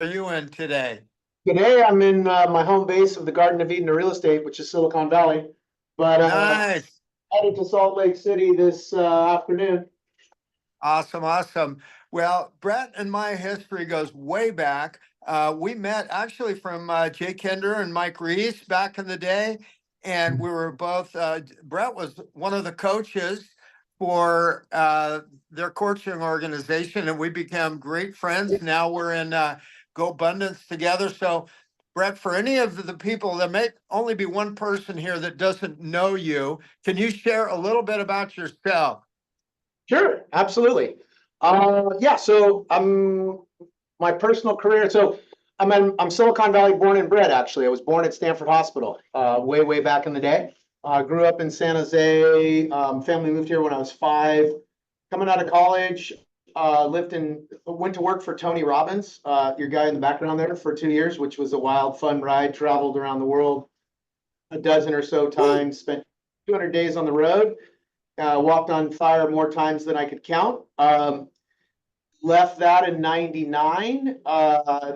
are you in today? Today, I'm in my home base of the Garden of Eden of real estate, which is Silicon Valley. But Nice. headed to Salt Lake City this afternoon. Awesome, awesome. Well, Brett and my history goes way back. We met actually from Jay Kinder and Mike Reese back in the day, and we were both. Brett was one of the coaches for their coaching organization, and we became great friends. Now we're in Go Abundance together. So, Brett, for any of the people, there may only be one person here that doesn't know you. Can you share a little bit about yourself? Sure, absolutely. Yeah, so my personal career. So I'm Silicon Valley born and bred. Actually, I was born at Stanford Hospital way back in the day. Grew up in San Jose. Family moved here when I was 5. Coming out of college, went to work for Tony Robbins, your guy in the background there, for 2 years, which was a wild, fun ride. Traveled around the world a dozen or so times. Spent 200 days on the road. Walked on fire more times than I could count. Left that in '99.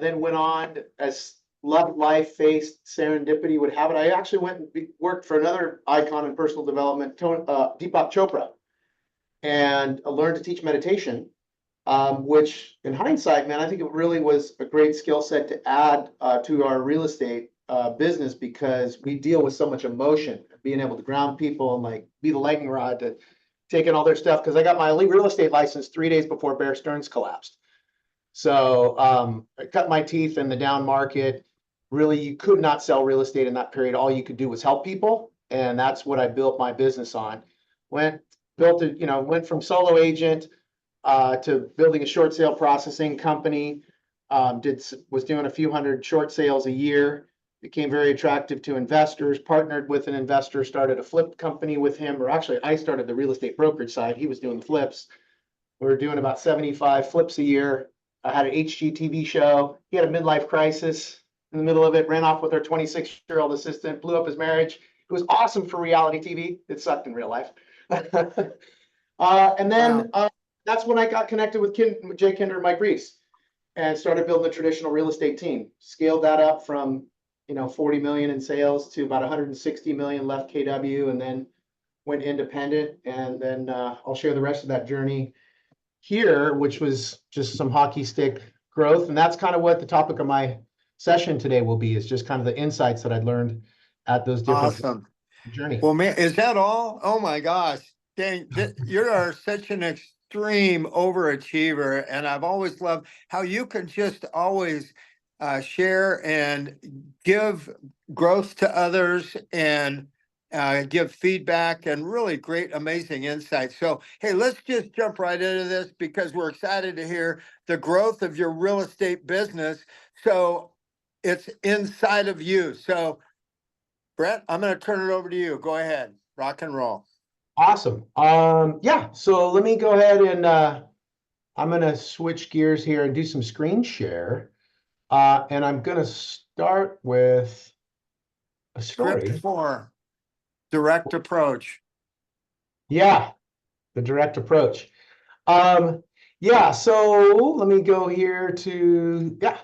Then went on, as life faced serendipity would have it. I actually went and worked for another icon in personal development, Deepak Chopra, and learned to teach meditation. Which, in hindsight, man, I think it really was a great skill set to add to our real estate business, because we deal with so much emotion, being able to ground people and like be the lightning rod to take in all their stuff. Because I got my real estate license 3 days before Bear Stearns collapsed. So I cut my teeth in the down market. Really, you could not sell real estate in that period. All you could do was help people. And that's what I built my business on. Went from solo agent to building a short sale processing company. Was doing a few hundred short sales a year. Became very attractive to investors. Partnered with an investor. Started a flip company with him, or actually, I started the real estate brokerage side. He was doing the flips. We were doing about 75 flips a year. I had an HGTV show. He had a midlife crisis in the middle of it. Ran off with our 26-year-old assistant. Blew up his marriage. It was awesome for reality TV. It sucked in real life. And then Wow. that's when I got connected with Jay Kinder and Mike Reese, and started building a traditional real estate team. Scaled that up from 40 million in sales to about 160 million. Left KW and then went independent. And then I'll share the rest of that journey here, which was just some hockey stick growth. And that's kind of what the topic of my session today will be, is just kind of the insights that I'd learned at those different Awesome. journey. Well, man, is that all? Oh my gosh. Dang, you are such an extreme overachiever. And I've always loved how you can just always share and give growth to others and give feedback and really great, amazing insights. So, hey, let's just jump right into this because we're excited to hear the growth of your real estate business. So it's inside of you. So, Brett, I'm going to turn it over to you. Go ahead. Rock and roll. Awesome. Yeah, so let me go ahead and I'm going to switch gears here and do some screen share. And I'm going to start with a Script story. 4, direct approach. Yeah, the direct approach. Yeah, so let me go here to, yeah.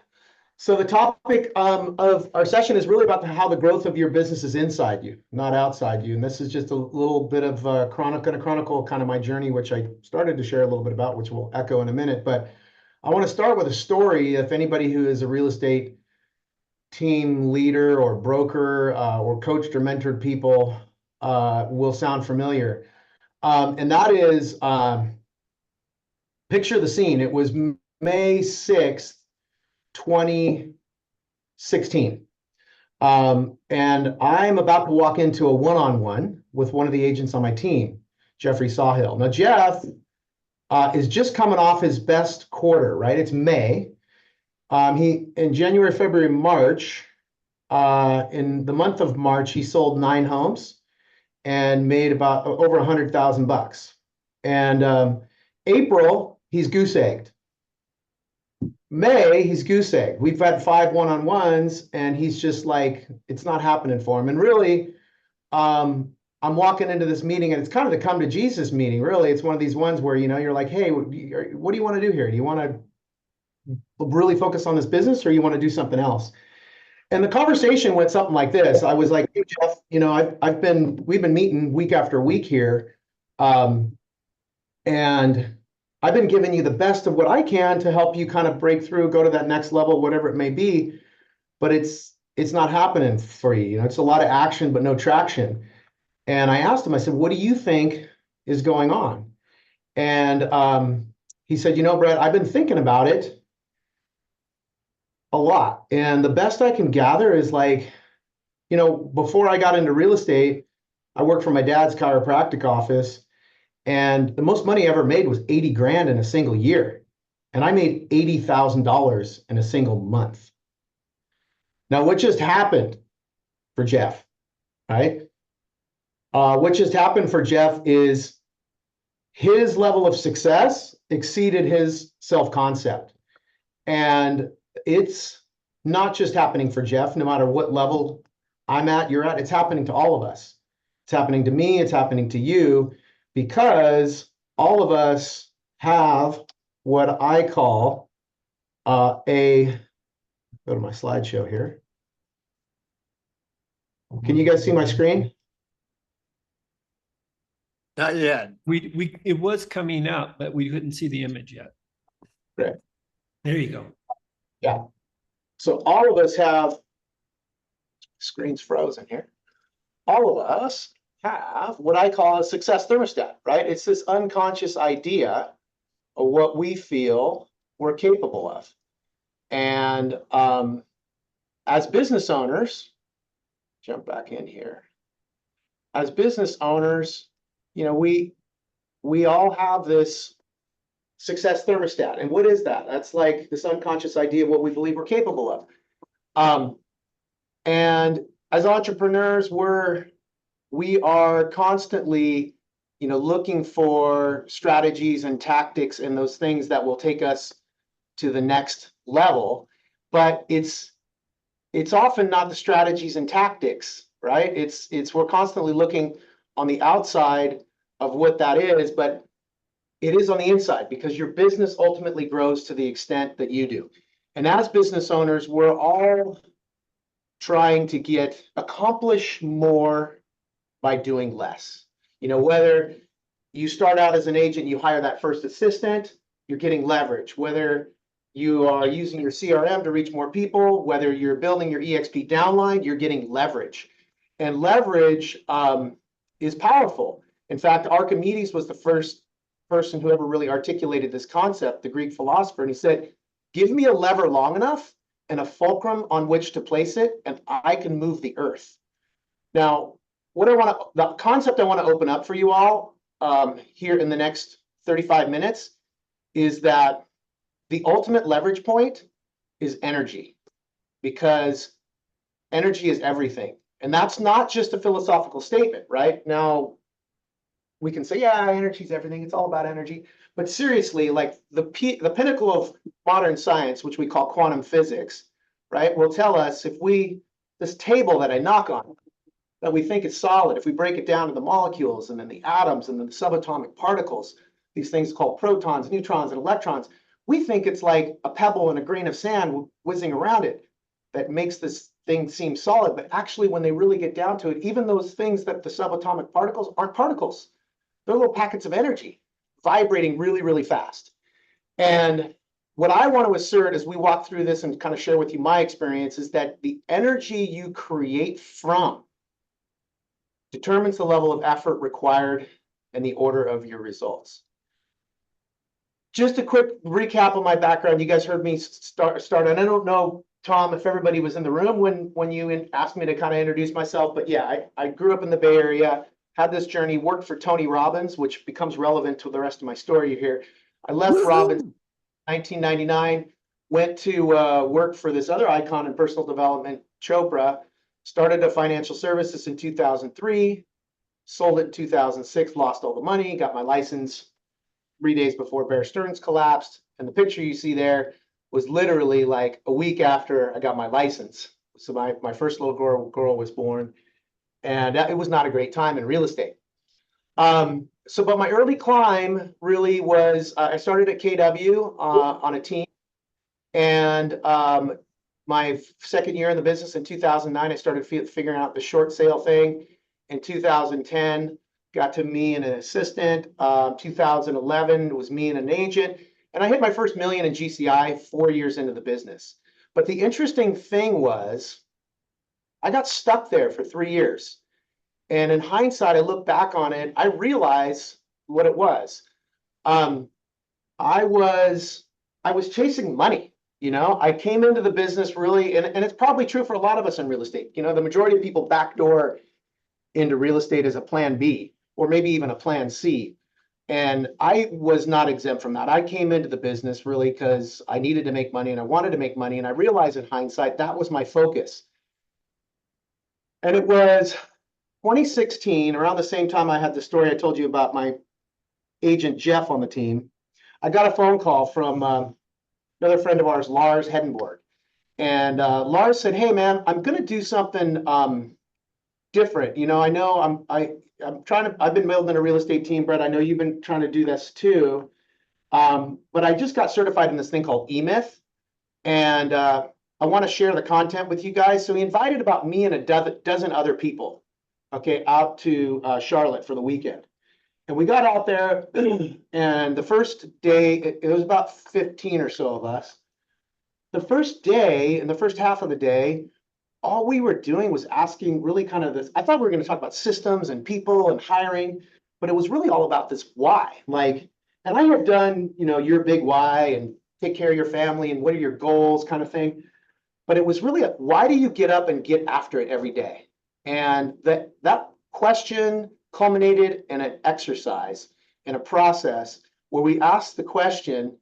So the topic of our session is really about how the growth of your business is inside you, not outside you. And this is just a little bit of chronicle kind of my journey, which I started to share a little bit about, which we'll echo in a minute. But I want to start with a story. If anybody who is a real estate team leader or broker or coached or mentored people will sound familiar. And that is, picture the scene. It was May 6th, 2016. And I'm about to walk into a one-on-one with one of the agents on my team, Jeffrey Sawhill. Now, Jeff is just coming off his best quarter, right? It's May. He in January, February, March, in the month of March, he sold 9 homes and made about over $100,000. And April, he's goose egged. May, he's goose egged. We've had 5 one-on-ones, and he's just like, it's not happening for him. And really, I'm walking into this meeting, and it's kind of the come to Jesus meeting. Really, it's one of these ones where you're like, hey, what do you want to do here? Do you want to really focus on this business, or you want to do something else? And the conversation went something like this. I was like, hey, Jeff, we've been meeting week after week here. Um, and I've been giving you the best of what I can to help you kind of break through, go to that next level, whatever it may be. But it's not happening for you. You know, it's a lot of action, but no traction. And I asked him, I said, what do you think is going on? And he said, Brett, I've been thinking about it a lot. And the best I can gather is like, before I got into real estate, I worked for my dad's chiropractic office. And the most money I ever made was 80 grand in a single year. And I made $80,000 in a single month. Now, what just happened for Jeff, right? What just happened for Jeff is his level of success exceeded his self-concept. And it's not just happening for Jeff, no matter what level I'm at, you're at, it's happening to all of us. It's happening to me, it's happening to you, because all of us have what I call go to my slideshow here. Can you guys see my screen? Not yet. It was coming up, but we couldn't see the image yet. Great. There you go. Yeah. So all of us have, screen's frozen here. All of us have what I call a success thermostat, right? It's this unconscious idea of what we feel we're capable of. And as business owners, jump back in here. As business owners, we all have this success thermostat. And what is that? That's like this unconscious idea of what we believe we're capable of. And as entrepreneurs, we are constantly, looking for strategies and tactics and those things that will take us to the next level. But it's often not the strategies and tactics, right? We're constantly looking on the outside of what that is, but it is on the inside, because your business ultimately grows to the extent that you do. And as business owners, we're all trying to accomplish more by doing less. Whether you start out as an agent, you hire that first assistant, you're getting leverage. Whether you are using your CRM to reach more people, whether you're building your EXP downline, you're getting leverage. And leverage is powerful. In fact, Archimedes was the first person who ever really articulated this concept, the Greek philosopher, and he said, give me a lever long enough and a fulcrum on which to place it, and I can move the earth. Now, the concept I want to open up for you all here in the next 35 minutes is that the ultimate leverage point is energy, because energy is everything. And that's not just a philosophical statement, right? Now, we can say, yeah, energy is everything. It's all about energy. But seriously, like the pinnacle of modern science, which we call quantum physics, right, will tell us this table that I knock on, that we think is solid, if we break it down to the molecules and then the atoms and then the subatomic particles, these things called protons, neutrons, and electrons, we think it's like a pebble and a grain of sand whizzing around it that makes this thing seem solid. But actually, when they really get down to it, even those things that the subatomic particles aren't particles. They're little packets of energy vibrating really, really fast. And what I want to assert as we walk through this and kind of share with you my experience is that the energy you create from determines the level of effort required and the order of your results. Just a quick recap of my background. You guys heard me start, and I don't know, Tom, if everybody was in the room when you asked me to kind of introduce myself, but yeah, I grew up in the Bay Area, had this journey, worked for Tony Robbins, which becomes relevant to the rest of my story here. I left Robbins in 1999, went to work for this other icon in personal development, Chopra, started a financial services in 2003, sold it in 2006, lost all the money, got my license 3 days before Bear Stearns collapsed. And the picture you see there was literally like a week after I got my license. So my first little girl was born. And it was not a great time in real estate. But my early climb really was, I started at KW on a team. And my second year in the business in 2009, I started figuring out the short sale thing. In 2010, got to me and an assistant. 2011 it was me and an agent. And I hit my first million in GCI 4 years into the business. But the interesting thing was I got stuck there for 3 years. And in hindsight, I look back on it, I realize what it was. Um, I was chasing money. You know, I came into the business really, and it's probably true for a lot of us in real estate. You know, the majority of people backdoor into real estate as a plan B or maybe even a plan C. And I was not exempt from that. I came into the business really because I needed to make money and I wanted to make money. And I realized in hindsight, that was my focus. And it was 2016, around the same time I had the story I told you about my agent Jeff on the team. I got a phone call from another friend of ours, Lars Hedenborg. And Lars said, "Hey man, I'm gonna do something different. You know, I know I'm trying to, I've been building a real estate team, Brett. I know you've been trying to do this too. But I just got certified in this thing called eMyth. And I want to share the content with you guys." So he invited about me and a dozen other people, okay, out to Charlotte for the weekend. And we got out there, and the first day, it was about 15 or so of us. The first day, in the first half of the day, all we were doing was asking really kind of this. I thought we were going to talk about systems and people and hiring, but it was really all about this why. Like, and I have done, you know, your big why and take care of your family and what are your goals kind of thing. But it was really a, why do you get up and get after it every day? And that question culminated in an exercise, in a process where we asked the question,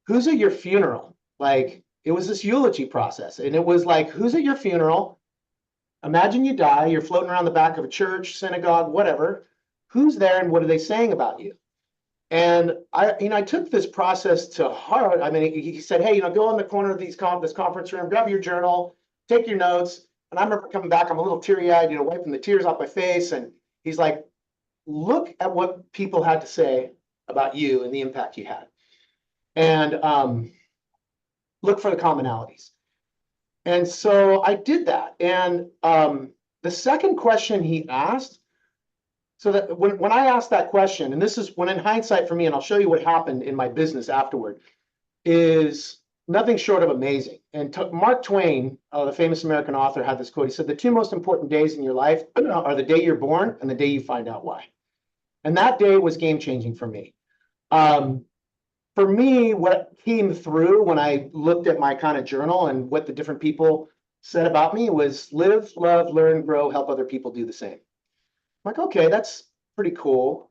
who's at your funeral? Like, it was this eulogy process. And it was like, who's at your funeral? Imagine you die, you're floating around the back of a church, synagogue, whatever. Who's there and what are they saying about you? And I took this process to heart. I mean, he said, "Hey, go in the corner of this conference room, grab your journal, take your notes." And I remember coming back, I'm a little teary-eyed, wiping the tears off my face. And he's like, "Look at what people had to say about you and the impact you had. And look for the commonalities." And so I did that. And the second question he asked, so that when I asked that question, and this is when in hindsight for me, and I'll show you what happened in my business afterward, is nothing short of amazing. And Mark Twain, the famous American author, had this quote. He said, "The two most important days in your life are the day you're born and the day you find out why." And that day was game-changing for me. For me, what came through when I looked at my kind of journal and what the different people said about me was live, love, learn, grow, help other people do the same. I'm like, okay, that's pretty cool.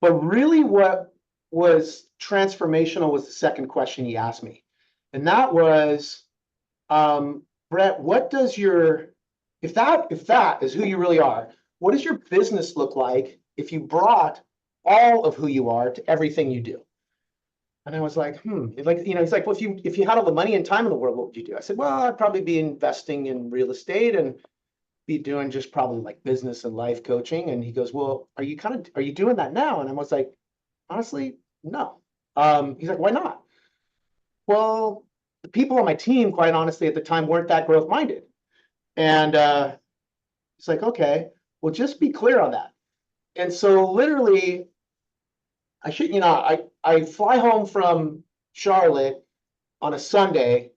But really what was transformational was the second question he asked me. And that was, Brett, what does if that is who you really are, what does your business look like if you brought all of who you are to everything you do? And I was like, he's like, well, if you had all the money and time in the world, what would you do? I said, well, I'd probably be investing in real estate and be doing just probably like business and life coaching. And he goes, well, are you doing that now? And I was like, honestly, no. He's like, why not? Well, the people on my team, quite honestly, at the time weren't that growth minded. And it's like, okay, well, just be clear on that. And so literally, I fly home from Charlotte on a Sunday.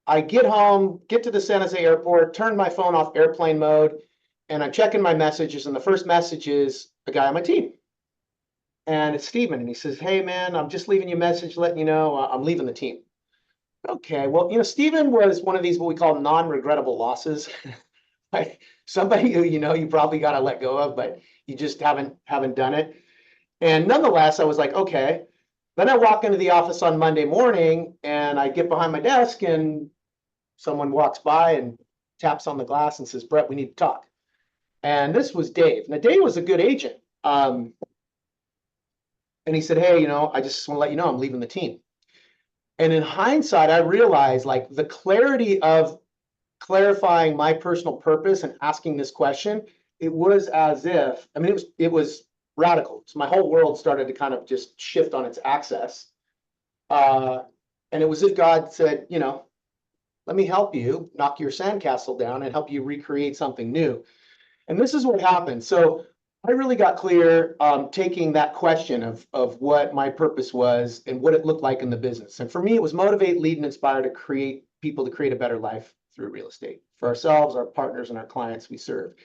I get home, get to the San Jose airport, turn my phone off airplane mode, and I'm checking my messages. And the first message is a guy on my team. And it's Steven. And he says, "Hey, man, I'm just leaving you a message letting you know I'm leaving the team." Okay, well, Steven was one of these what we call non-regrettable losses. Like somebody who you probably got to let go of, but you just haven't done it. And nonetheless, I was like, okay. Then I walk into the office on Monday morning and I get behind my desk and someone walks by and taps on the glass and says, "Brett, we need to talk." And this was Dave. Now, Dave was a good agent. And he said, "Hey, I just want to let you know I'm leaving the team." And in hindsight, I realized like the clarity of clarifying my personal purpose and asking this question, it was as if, it was radical. So my whole world started to kind of just shift on its axis. And it was as if God said, let me help you knock your sandcastle down and help you recreate something new. And this is what happened. So I really got clear taking that question of what my purpose was and what it looked like in the business. And for me, it was motivate, lead, and inspire to create people to create a better life through real estate for ourselves, our partners, and our clients we serve.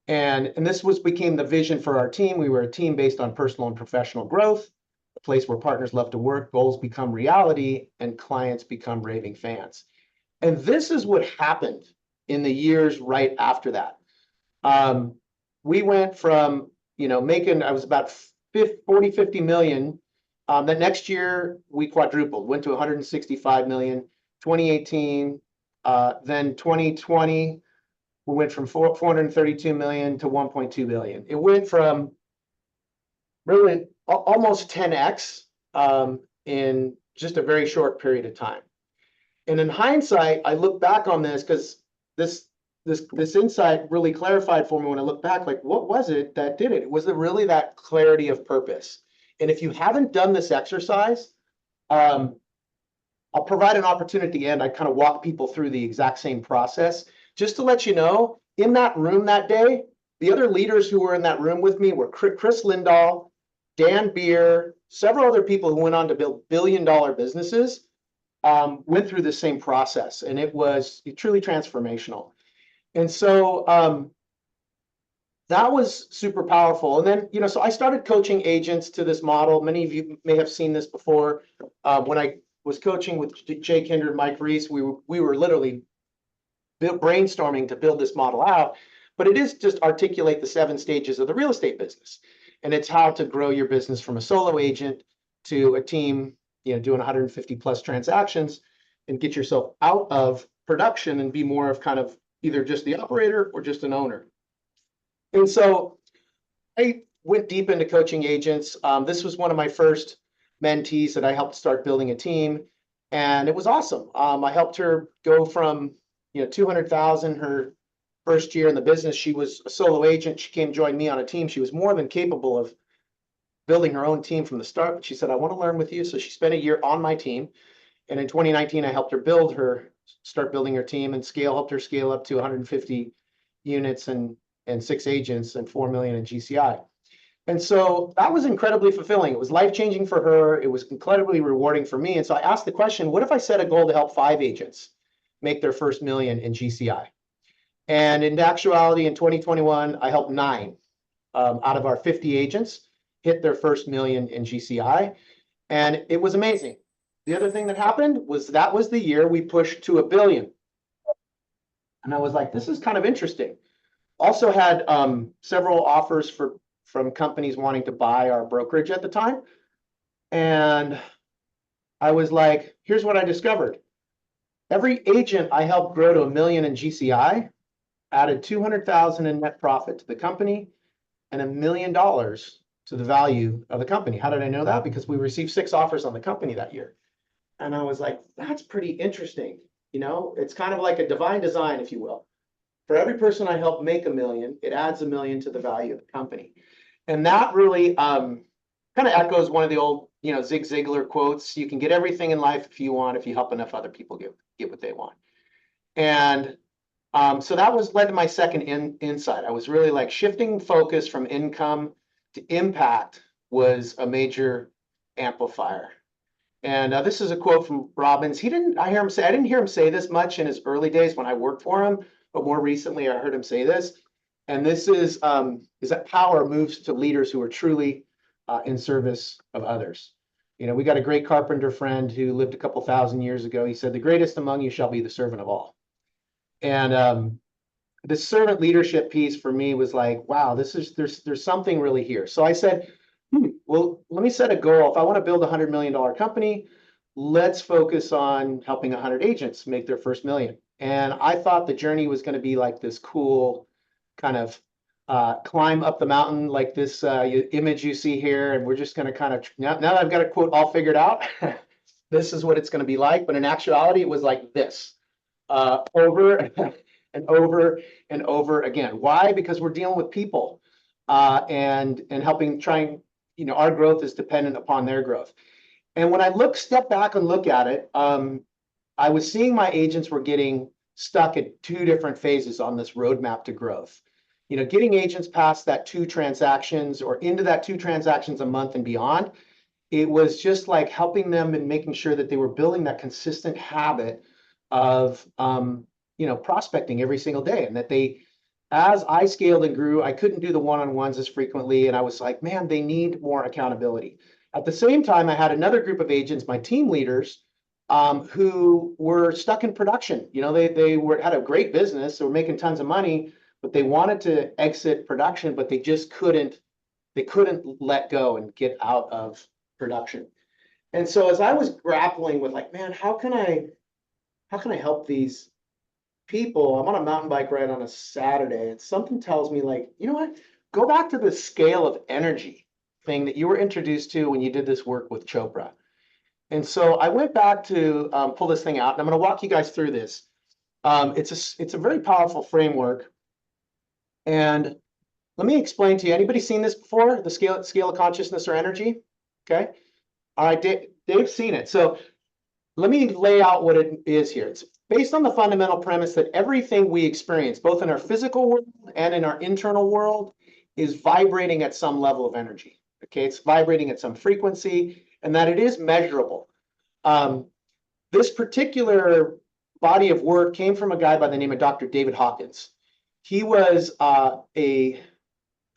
And this became the vision for our team. We were a team based on personal and professional growth, a place where partners love to work, goals become reality, and clients become raving fans. And this is what happened in the years right after that. We went from, I was about 40, 50 million. The next year we quadrupled, went to 165 million, 2018, then 2020, we went from 432 million to 1.2 billion. It went from really almost 10x in just a very short period of time. And in hindsight, I look back on this because this insight really clarified for me when I look back, like, what was it that did it? Was it really that clarity of purpose? And if you haven't done this exercise, I'll provide an opportunity at the end. I kind of walk people through the exact same process. Just to let you know, in that room that day, the other leaders who were in that room with me were Chris Lindahl, Dan Beer, several other people who went on to build billion-dollar businesses, went through the same process, and it was truly transformational. And so that was super powerful. And then, so I started coaching agents to this model. Many of you may have seen this before. When I was coaching with Jay Kinder and Mike Reese, we were literally brainstorming to build this model out. But it is just articulate the 7 stages of the real estate business. And it's how to grow your business from a solo agent to a team, doing 150 plus transactions and get yourself out of production and be more of kind of either just the operator or just an owner. And so I went deep into coaching agents. This was one of my first mentees that I helped start building a team, and it was awesome. I helped her go from 200,000 her first year in the business. She was a solo agent. She came join me on a team. She was more than capable of building her own team from the start, but she said, I want to learn with you. So she spent a year on my team. And in 2019, I helped her start building her team and helped her scale up to 150 units and 6 agents and 4 million in GCI. And so that was incredibly fulfilling. It was life-changing for her. It was incredibly rewarding for me. And so I asked the question, what if I set a goal to help 5 agents make their first million in GCI? And in actuality, in 2021, I helped 9 out of our 50 agents hit their first million in GCI. And it was amazing. The other thing that happened was that was the year we pushed to $1 billion. And I was like, this is kind of interesting. Also had several offers from companies wanting to buy our brokerage at the time. And I was like, here's what I discovered. Every agent I helped grow to $1 million in GCI added 200,000 in net profit to the company and $1 million to the value of the company. How did I know that? Because we received 6 offers on the company that year. And I was like, that's pretty interesting. It's kind of like a divine design, if you will. For every person I help make $1 million, it adds $1 million to the value of the company. And that really kind of echoes one of the old, Zig Ziglar quotes. You can get everything in life if you help enough other people get what they want. And so that led to my second insight. I was really like shifting focus from income to impact was a major amplifier. And this is a quote from Robbins. I didn't hear him say this much in his early days when I worked for him, but more recently I heard him say this. And this is that power moves to leaders who are truly in service of others. We got a great carpenter friend who lived a couple thousand years ago. He said, the greatest among you shall be the servant of all. And the servant leadership piece for me was like, wow, there's something really here. So I said, well, let me set a goal. If I want to build a $100 million company, let's focus on helping 100 agents make their first million. And I thought the journey was going to be like this cool kind of climb up the mountain, like this image you see here. And we're just going to kind of, now that I've got a quote all figured out, this is what it's going to be like. But in actuality, it was like this, over and over and over again. Why? Because we're dealing with people and helping our growth is dependent upon their growth. And when I step back and look at it, I was seeing my agents were getting stuck at two different phases on this roadmap to growth. You know, getting agents past that 2 transactions or into that 2 transactions a month and beyond, it was just like helping them and making sure that they were building that consistent habit of, you know, prospecting every single day, and that they, as I scaled and grew, I couldn't do the one-on-ones as frequently. And I was like, man, they need more accountability. At the same time, I had another group of agents, my team leaders, who were stuck in production. You know, they had a great business, they were making tons of money, but they wanted to exit production, but they just couldn't, let go and get out of production. And so as I was grappling with like, man, how can I help these people? I'm on a mountain bike ride on a Saturday, and something tells me like, you know what? Go back to the scale of energy thing that you were introduced to when you did this work with Chopra. And so I went back to pull this thing out, and I'm going to walk you guys through this. It's a very powerful framework. And let me explain to you. Anybody seen this before? The scale of consciousness or energy? Okay. All right, Dave's seen it. So let me lay out what it is here. It's based on the fundamental premise that everything we experience, both in our physical world and in our internal world, is vibrating at some level of energy. Okay, it's vibrating at some frequency, and that it is measurable. This particular body of work came from a guy by the name of Dr. David Hawkins. He was a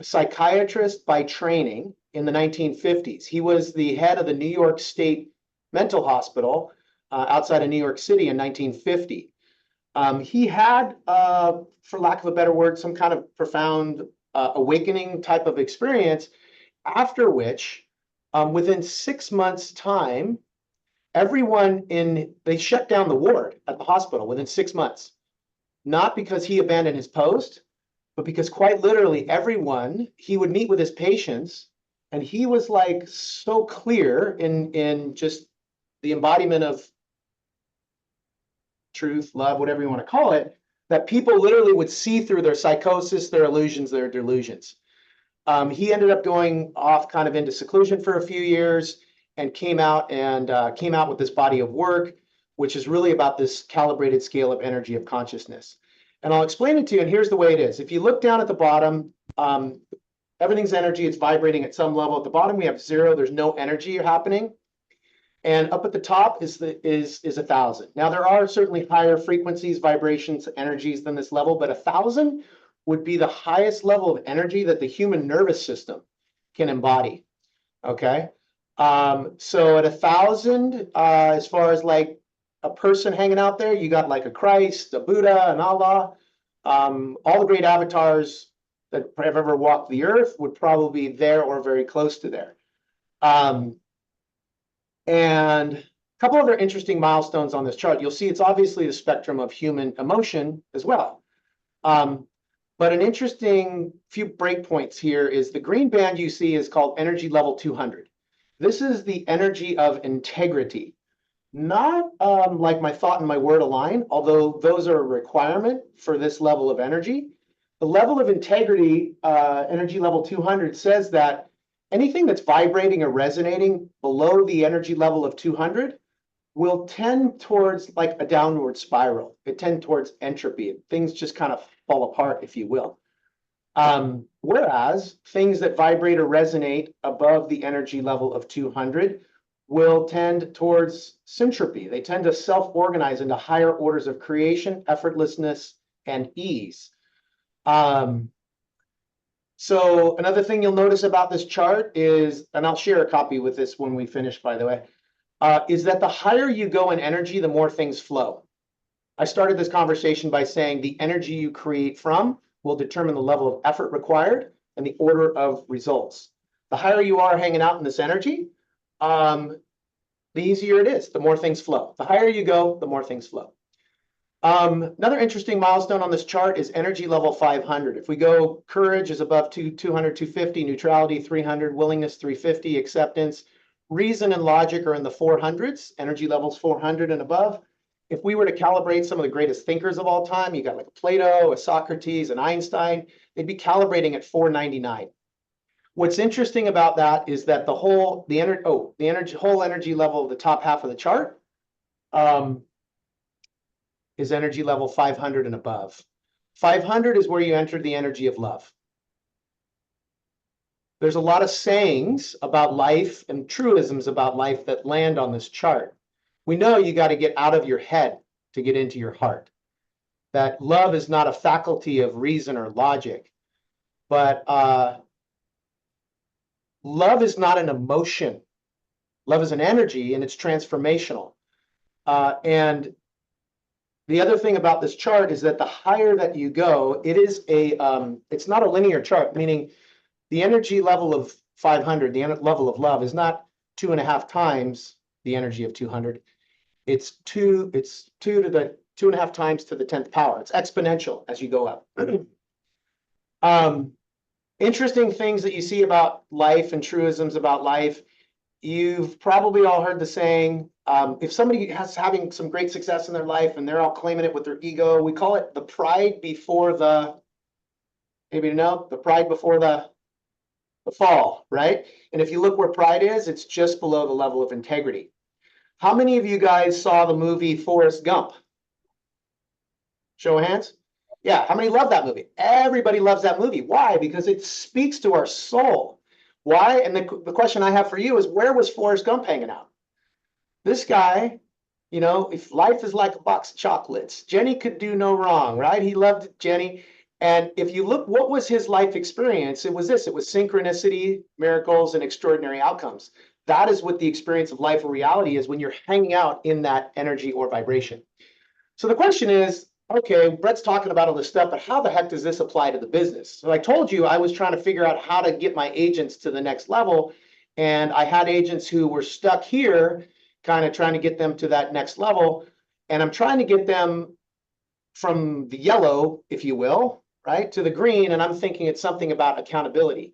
psychiatrist by training in the 1950s. He was the head of the New York State Mental Hospital outside of New York City in 1950. He had, for lack of a better word, some kind of profound awakening type of experience, after which, within 6 months' time, they shut down the ward at the hospital within 6 months. Not because he abandoned his post, but because quite literally he would meet with his patients, and he was like so clear in just the embodiment of truth, love, whatever you want to call it, that people literally would see through their psychosis, their illusions, their delusions. He ended up going off kind of into seclusion for a few years and came out with this body of work, which is really about this calibrated scale of energy of consciousness. And I'll explain it to you, and here's the way it is. If you look down at the bottom, everything's energy, it's vibrating at some level. At the bottom, we have 0, there's no energy happening. And up at the top is 1,000. Now, there are certainly higher frequencies, vibrations, energies than this level, but 1,000 would be the highest level of energy that the human nervous system can embody. Okay. So at 1,000, as far as like a person hanging out there, you got like a Christ, a Buddha, an Allah, all the great avatars that have ever walked the earth would probably be there or very close to there. And a couple other interesting milestones on this chart. You'll see it's obviously the spectrum of human emotion as well. But an interesting few breakpoints here is the green band you see is called energy level 200. This is the energy of integrity. Not like my thought and my word align, although those are a requirement for this level of energy. The level of integrity, energy level 200, says that anything that's vibrating or resonating below the energy level of 200 will tend towards like a downward spiral. It tends towards entropy. Things just kind of fall apart, if you will. Whereas things that vibrate or resonate above the energy level of 200 will tend towards syntropy. They tend to self-organize into higher orders of creation, effortlessness, and ease. So another thing you'll notice about this chart is, and I'll share a copy with this when we finish, by the way, is that the higher you go in energy, the more things flow. I started this conversation by saying the energy you create from will determine the level of effort required and the order of results. The higher you are hanging out in this energy, the easier it is, the more things flow. The higher you go, the more things flow. Another interesting milestone on this chart is energy level 500. If we go, courage is above 200, 250, neutrality 300, willingness 350, acceptance, reason and logic are in the 400s, energy levels 400 and above. If we were to calibrate some of the greatest thinkers of all time, you got like a Plato, a Socrates, an Einstein, they'd be calibrating at 499. What's interesting about that is that whole energy level of the top half of the chart is energy level 500 and above. 500 is where you enter the energy of love. There's a lot of sayings about life and truisms about life that land on this chart. We know you got to get out of your head to get into your heart. That love is not a faculty of reason or logic, but love is not an emotion. Love is an energy, and it's transformational. And the other thing about this chart is that the higher that you go, it's not a linear chart, meaning the energy level of 500, the level of love, is not 2.5 times the energy of 200. It's two to the 2.5 times to the 10th power. It's exponential as you go up. Interesting things that you see about life and truisms about life. You've probably all heard the saying, if somebody having some great success in their life and they're all claiming it with their ego, we call it the pride before the, maybe you know, the pride before the fall, right? And if you look where pride is, it's just below the level of integrity. How many of you guys saw the movie Forrest Gump? Show of hands. Yeah, how many love that movie? Everybody loves that movie. Why? Because it speaks to our soul. Why? And the question I have for you is, where was Forrest Gump hanging out? This guy, you know, if life is like a box of chocolates, Jenny could do no wrong, right? He loved Jenny. And if you look, what was his life experience? It was this. It was synchronicity, miracles, and extraordinary outcomes. That is what the experience of life or reality is when you're hanging out in that energy or vibration. So the question is, okay, Brett's talking about all this stuff, but how the heck does this apply to the business? So I told you I was trying to figure out how to get my agents to the next level. And I had agents who were stuck here, kind of trying to get them to that next level. And I'm trying to get them from the yellow, if you will, right, to the green. And I'm thinking it's something about accountability.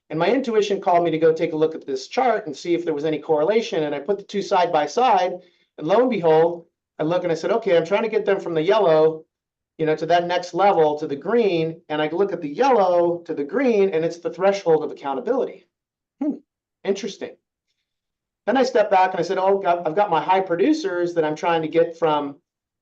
And my intuition called me to go take a look at this chart and see if there was any correlation. And I put the two side by side, and lo and behold, I look and I said, okay, I'm trying to get them from the yellow, you know, to that next level, to the green. And I look at the yellow to the green, and it's the threshold of accountability. Interesting. Then I stepped back and I said, oh, I've got my high producers that I'm trying to get from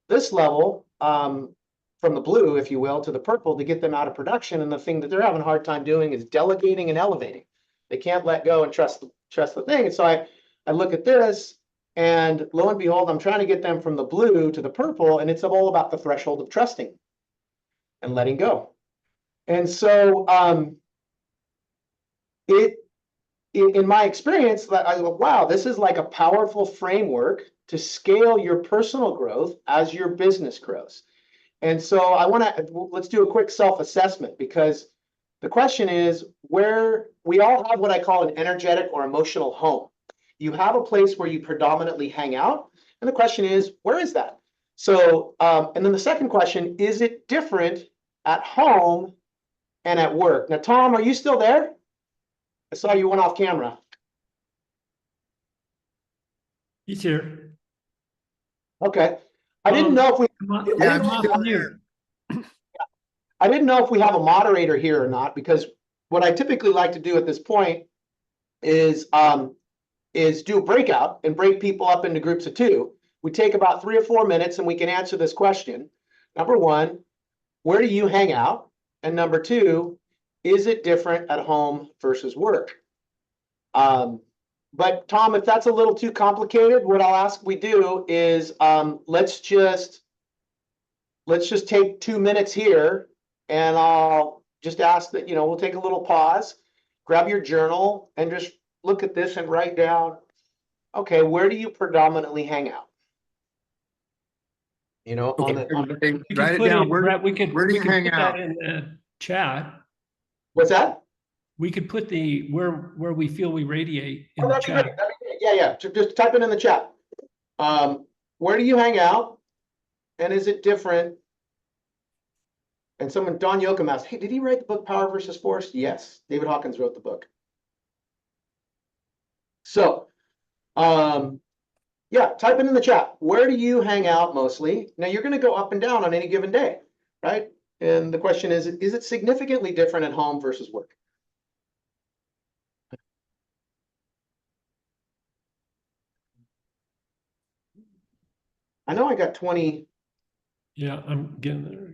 this level, from the blue, if you will, to the purple, to get them out of production. And the thing that they're having a hard time doing is delegating and elevating. They can't let go and trust the thing. And so I look at this, and lo and behold, I'm trying to get them from the blue to the purple, and it's all about the threshold of trusting and letting go. And so in my experience, I go, wow, this is like a powerful framework to scale your personal growth as your business grows. And so let's do a quick self-assessment, because the question is, where we all have what I call an energetic or emotional home. You have a place where you predominantly hang out. And the question is, where is that? So, and then the second question, is it different at home and at work? Now, Tom, are you still there? I saw you went off camera. He's here. Okay. I didn't know if we Yeah, I'm still here. I didn't know if we have a moderator here or not, because what I typically like to do at this point is do a breakout and break people up into groups of 2. We take about 3 or 4 minutes and we can answer this question. Number 1, where do you hang out? And number 2, is it different at home versus work? But Tom, if that's a little too complicated, what I'll ask we do is let's just take 2 minutes here, and I'll just ask that, you know, we'll take a little pause, grab your journal, and just look at this and write down, okay, where do you predominantly hang out? You know, Okay, everybody We write could it put down. it, Where, Brett, we could where do you put hang that out? in the chat. what's that? We could put the where we feel we radiate in Oh, the that'd be chat. great. That'd be great. Yeah. Just type it in the chat. Where do you hang out? And is it different? And someone, Don Yoakum asked, hey, did he write the book Power versus Force? Yes, David Hawkins wrote the book. So, yeah, type it in the chat. Where do you hang out mostly? Now, you're going to go up and down on any given day, right? And the question is it significantly different at home versus work? I know I got 20. Yeah, I'm getting there.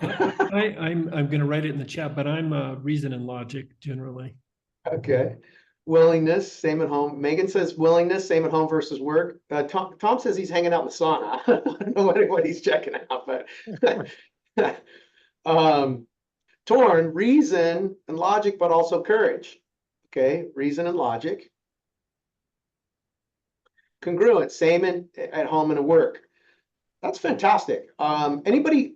I'm gonna write it in the chat, but I'm reason and logic generally. Okay. Willingness, same at home. Megan says willingness, same at home versus work. Tom says he's hanging out in the sauna. I don't know what he's checking out, but torn, reason and logic, but also courage. Okay, reason and logic. Congruent, same at home and at work. That's fantastic. Anybody?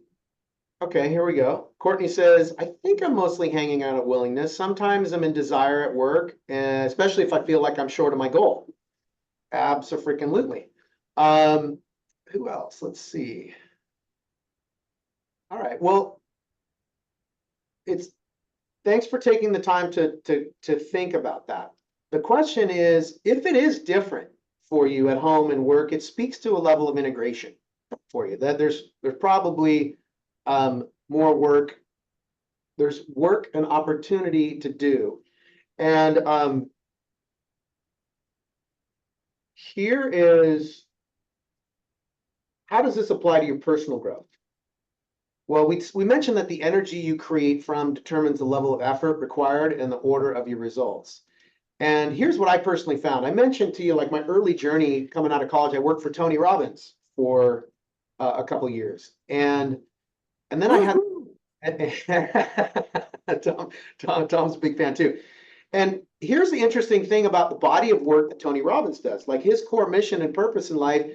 Okay, here we go. Courtney says, I think I'm mostly hanging out at willingness. Sometimes I'm in desire at work, especially if I feel like I'm short of my goal. Abso-freaking-lutely. Who else? Let's see. All right. Well, thanks for taking the time to think about that. The question is, if it is different for you at home and work, it speaks to a level of integration for you. That there's probably more work. There's work and opportunity to do. And here is, how does this apply to your personal growth? Well, we mentioned that the energy you create from determines the level of effort required and the order of your results. And here's what I personally found. I mentioned to you, like my early journey coming out of college, I worked for Tony Robbins for a couple of years. And then I had Tom's a big fan too. And here's the interesting thing about the body of work that Tony Robbins does. Like his core mission and purpose in life,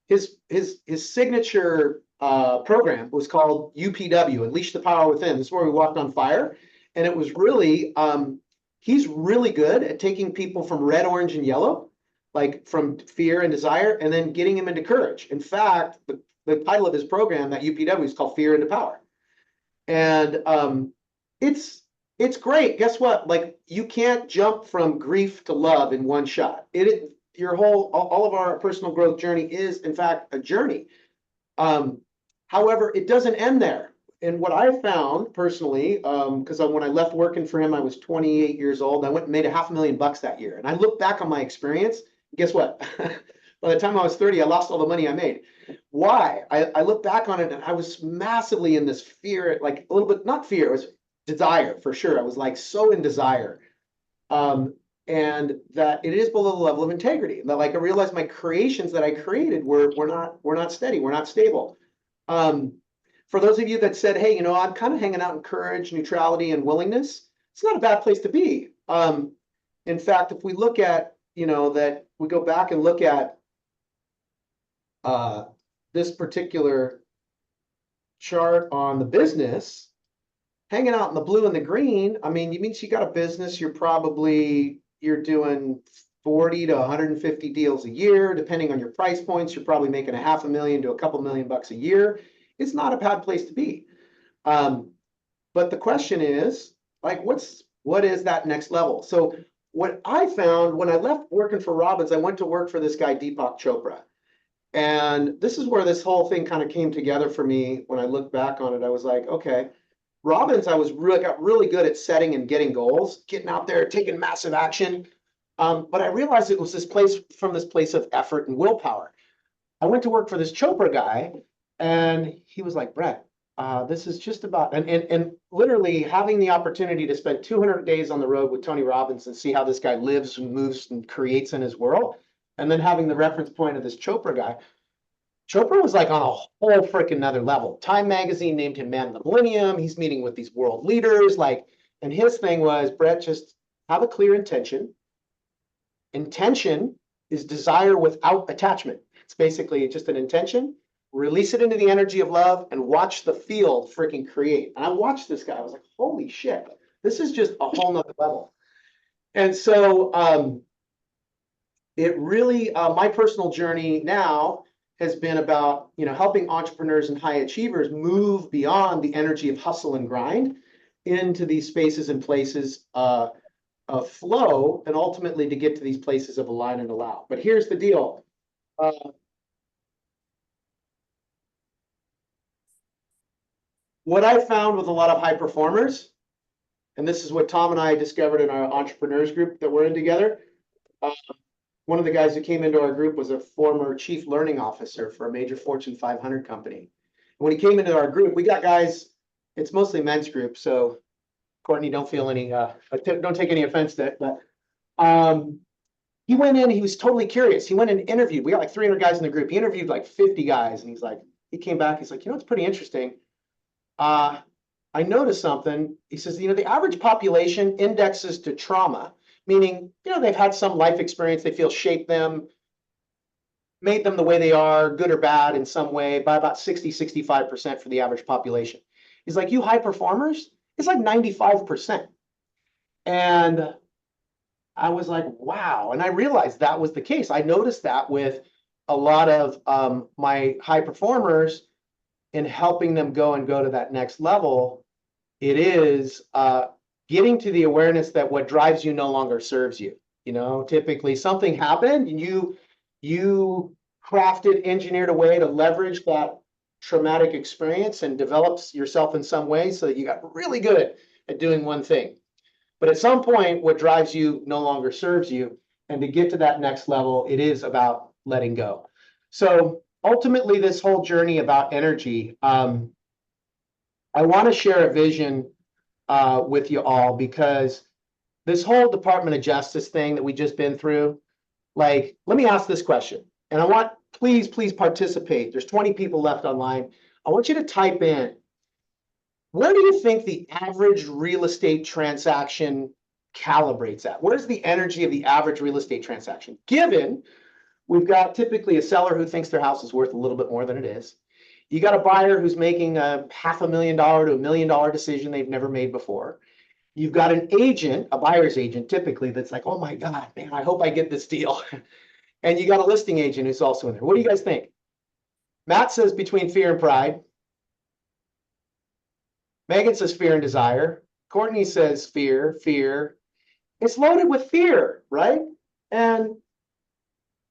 his signature program was called UPW, Unleash the Power Within. This is where we walked on fire. And it was really, he's really good at taking people from red, orange, and yellow, like from fear and desire, and then getting them into courage. In fact, the title of his program, that UPW, is called Fear into Power. And it's great. Guess what? Like you can't jump from grief to love in one shot. All of our personal growth journey is, in fact, a journey. However, it doesn't end there. And what I found personally, because when I left working for him, I was 28 years old. I went and made $500,000 that year. And I look back on my experience. Guess what? By the time I was 30, I lost all the money I made. Why? I look back on it and I was massively in this fear, like a little bit, not fear, it was desire for sure. I was like so in desire. And that it is below the level of integrity. That like I realized my creations that I created were not steady, we're not stable. For those of you that said, hey, I'm kind of hanging out in courage, neutrality, and willingness, it's not a bad place to be. In fact, if we look at, that we go back and look at this particular chart on the business, hanging out in the blue and the green, I mean, you means you got a business, you're doing 40 to 150 deals a year, depending on your price points. You're probably making $500,000 to a couple $1,000,000 a year. It's not a bad place to be. But the question is, like, what is that next level? So what I found when I left working for Robbins, I went to work for this guy, Deepak Chopra. And this is where this whole thing kind of came together for me. When I look back on it, I was like, okay, Robbins, I got really good at setting and getting goals, getting out there, taking massive action. But I realized it was this place of effort and willpower. I went to work for this Chopra guy, and he was like, Brett, this is just about, and literally having the opportunity to spend 200 days on the road with Tony Robbins and see how this guy lives and moves and creates in his world, and then having the reference point of this Chopra guy. Chopra was like on a whole freaking another level. Time magazine named him Man of the Millennium. He's meeting with these world leaders, and his thing was, Brett, just have a clear intention. Intention is desire without attachment. It's basically just an intention. Release it into the energy of love and watch the field freaking create. And I watched this guy. I was like, holy shit, this is just a whole nother level. And so it really, my personal journey now has been about, helping entrepreneurs and high achievers move beyond the energy of hustle and grind into these spaces and places of flow, and ultimately to get to these places of align and allow. But here's the deal. What I found with a lot of high performers, and this is what Tom and I discovered in our entrepreneurs group that we're in together, one of the guys who came into our group was a former chief learning officer for a major Fortune 500 company. And when he came into our group, we got guys, it's mostly men's group. So Courtney, don't feel any, don't take any offense to it, but he went in, he was totally curious. He went and interviewed, we got like 300 guys in the group. He interviewed like 50 guys and he came back, he's like, it's pretty interesting. I noticed something. He says, the average population indexes to trauma, meaning, they've had some life experience, they feel shaped them, made them the way they are, good or bad in some way, by about 60-65% for the average population. He's like, you high performers, it's like 95%. And I was like, wow. And I realized that was the case. I noticed that with a lot of my high performers in helping them go to that next level. It is getting to the awareness that what drives you no longer serves you. Typically something happened and you crafted, engineered a way to leverage that traumatic experience and develops yourself in some way so that you got really good at doing one thing. But at some point, what drives you no longer serves you. And to get to that next level, it is about letting go. So ultimately, this whole journey about energy, I want to share a vision with you all, because this whole Department of Justice thing that we just been through, let me ask this question. And I want, please participate. There's 20 people left online. I want you to type in, where do you think the average real estate transaction calibrates at? Where's the energy of the average real estate transaction? Given we've got typically a seller who thinks their house is worth a little bit more than it is. You got a buyer who's making a $500,000 to $1 million decision they've never made before. You've got an agent, a buyer's agent typically, that's like, oh my God, man, I hope I get this deal. And you got a listing agent who's also in there. What do you guys think? Matt says between fear and pride. Megan says fear and desire. Courtney says fear. It's loaded with fear, right? And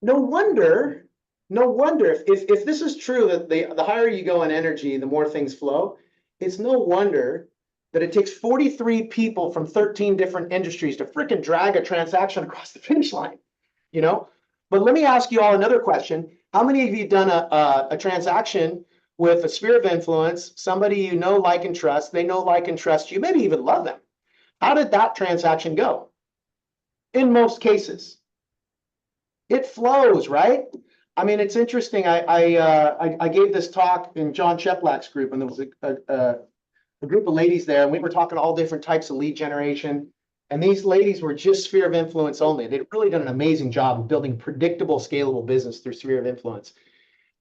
no wonder if this is true, that the higher you go in energy, the more things flow. It's no wonder that it takes 43 people from 13 different industries to freaking drag a transaction across the finish line, But let me ask you all another question. How many of you done a transaction with a sphere of influence, somebody you know, like, and trust, they know, like, and trust you, maybe even love them? How did that transaction go? In most cases, it flows, right? I mean, it's interesting. I gave this talk in John Cheplack's group, and there was a group of ladies there, and we were talking all different types of lead generation. And these ladies were just sphere of influence only. They'd really done an amazing job of building predictable, scalable business through sphere of influence.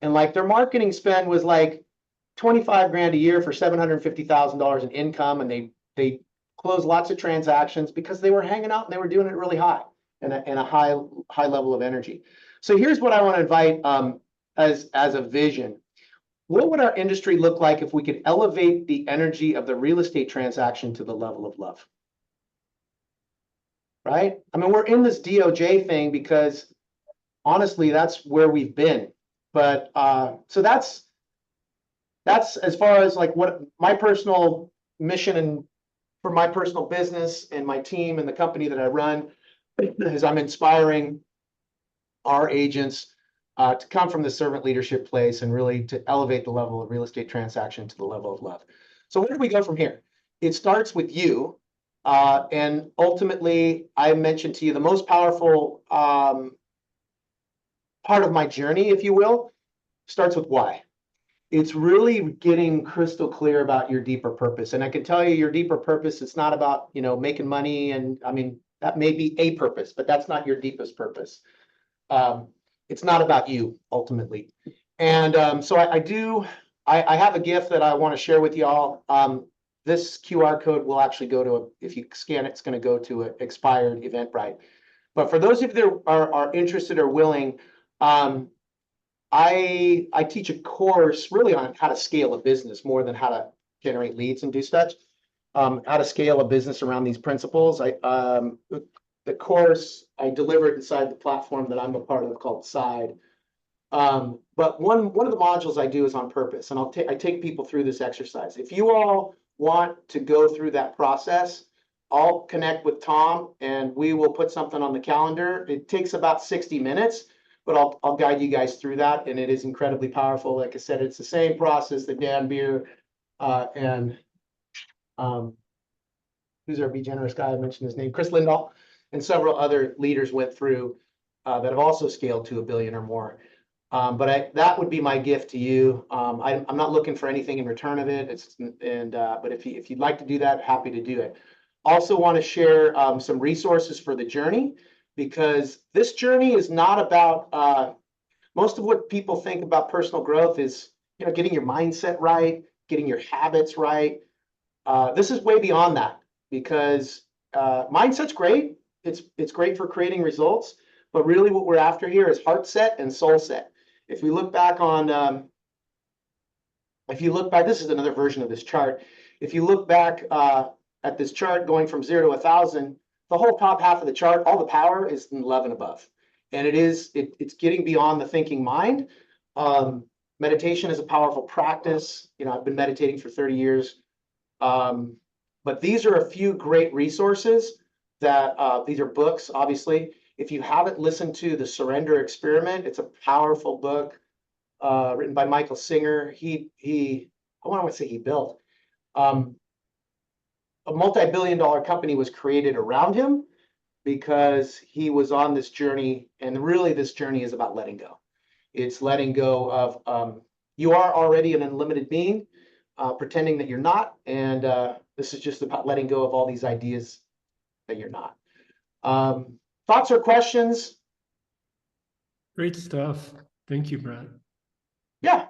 And their marketing spend was like 25 grand a year for $750,000 in income. And they closed lots of transactions because they were hanging out and they were doing it really high and a high level of energy. So here's what I want to invite as a vision. What would our industry look like if we could elevate the energy of the real estate transaction to the level of love? Right? I mean, we're in this DOJ thing because honestly, that's where we've been. But so that's as far as what my personal mission and for my personal business and my team and the company that I run is I'm inspiring our agents to come from the servant leadership place and really to elevate the level of real estate transaction to the level of love. So where do we go from here? It starts with you. And ultimately, I mentioned to you the most powerful part of my journey, if you will, starts with why. It's really getting crystal clear about your deeper purpose. And I can tell you your deeper purpose, it's not about, making money. And I mean, that may be a purpose, but that's not your deepest purpose. It's not about you ultimately. And so I have a gift that I want to share with y'all. This QR code will actually go to, if you scan it, it's going to go to an expired Eventbrite. But for those of you that are interested or willing, I teach a course really on how to scale a business more than how to generate leads and do such. How to scale a business around these principles. The course I deliver inside the platform that I'm a part of called Side. But one of the modules I do is on purpose, and I take people through this exercise. If you all want to go through that process, I'll connect with Tom and we will put something on the calendar. It takes about 60 minutes, but I'll guide you guys through that. And it is incredibly powerful. Like I said, it's the same process that Dan Beer and who's our Be Generous guy? I mentioned his name, Chris Lindahl, and several other leaders went through that have also scaled to $1 billion or more. But that would be my gift to you. I'm not looking for anything in return of it. But if you'd like to do that, happy to do it. Also want to share some resources for the journey, because this journey is not about most of what people think about personal growth is, getting your mindset right, getting your habits right. This is way beyond that, because mindset's great. It's great for creating results, but really what we're after here is heart set and soul set. If we look back on, this is another version of this chart. If you look back at this chart going from 0 to 1,000, the whole top half of the chart, all the power is in 11 above. And it's getting beyond the thinking mind. Meditation is a powerful practice. I've been meditating for 30 years. But these are a few great resources that these are books, obviously. If you haven't listened to The Surrender Experiment, it's a powerful book written by Michael Singer. I want to say he built a multi-billion-dollar company was created around him because he was on this journey. And really, this journey is about letting go. It's letting go of you are already an unlimited being, pretending that you're not. And this is just about letting go of all these ideas that you're not. Thoughts or questions? Great stuff. Thank you, Brett. Yeah.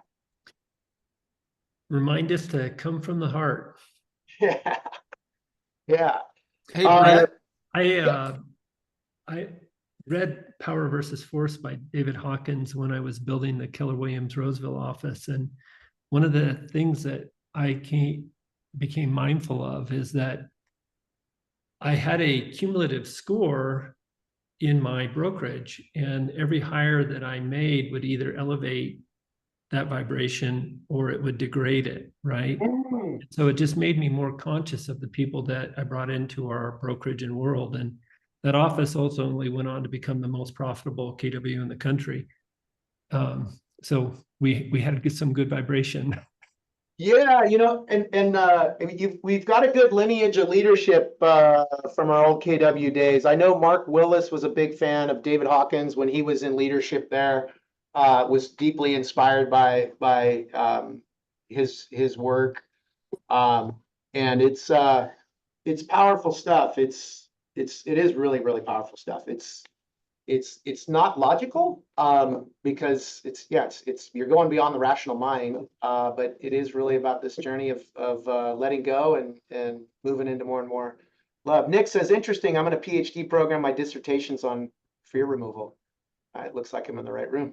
Remind us to come from the heart. Yeah. Yeah. Hey, Brett. I read Power versus Force by David Hawkins when I was building the Keller Williams Roseville office. And one of the things that I became mindful of is that I had a cumulative score in my brokerage, and every hire that I made would either elevate that vibration or it would degrade it, right? So it just made me more conscious of the people that I brought into our brokerage and world. And that office ultimately went on to become the most profitable KW in the country. So we had some good vibration. Yeah, we've got a good lineage of leadership from our old KW days. I know Mark Willis was a big fan of David Hawkins when he was in leadership there. Was deeply inspired by his work, and it's powerful stuff. It is really, really powerful stuff. It's not logical because it's you're going beyond the rational mind, but it is really about this journey of letting go and moving into more and more love. Nick says, interesting, I'm in a PhD program. My dissertation's on fear removal. It looks like I'm in the right room.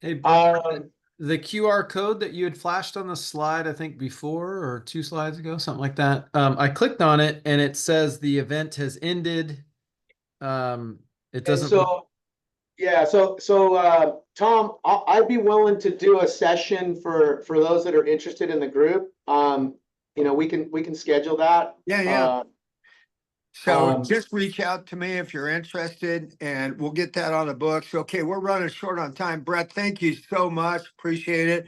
Hey, Brett, the QR code that you had flashed on the slide, I think before or 2 slides ago, something like that. I clicked on it and it says the event has ended. It doesn't. So Tom, I'd be willing to do a session for those that are interested in the group. We can schedule that. Yeah. So just reach out to me if you're interested, and we'll get that on the books. Okay, we're running short on time. Brett, thank you so much. Appreciate it.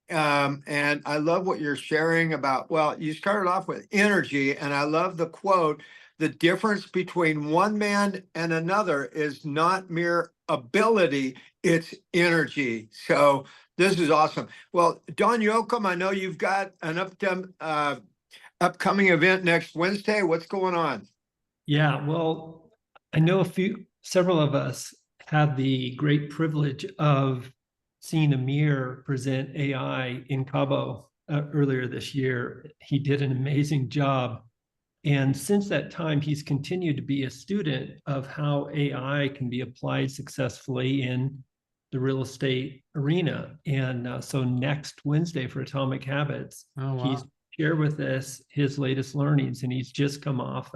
And I love what you're sharing about, well, you started off with energy, and I love the quote, the difference between one man and another is not mere ability, it's energy. So this is awesome. Well, Don Yoakum, I know you've got an upcoming event next Wednesday. What's going on? Yeah, well, I know several of us had the great privilege of seeing Amir present AI in Cabo earlier this year. He did an amazing job. And since that time, he's continued to be a student of how AI can be applied successfully in the real estate arena. And so next Wednesday for Atomic Habits, he's shared with us his latest learnings, and he's just come off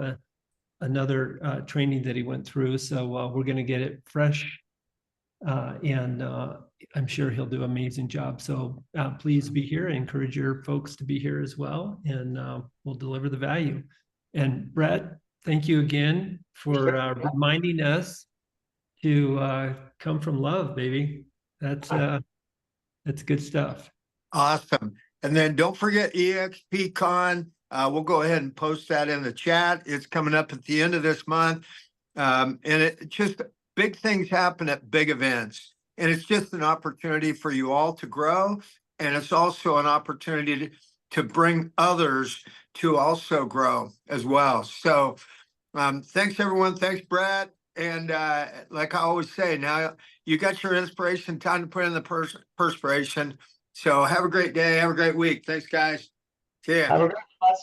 another training that he went through. So we're going to get it fresh, and I'm sure he'll do an amazing job. So please be here. I encourage your folks to be here as well, and we'll deliver the value. And Brett, thank you again for reminding us to come from love, baby. That's good stuff. Awesome. And then don't forget EXPCon. We'll go ahead and post that in the chat. It's coming up at the end of this month. And it just big things happen at big events. And it's just an opportunity for you all to grow. And it's also an opportunity to bring others to also grow as well. So thanks, everyone. Thanks, Brad. And like I always say, now you got your inspiration, time to put in the perspiration. So have a great day. Have a great week. Thanks, guys. See ya. Have a great one.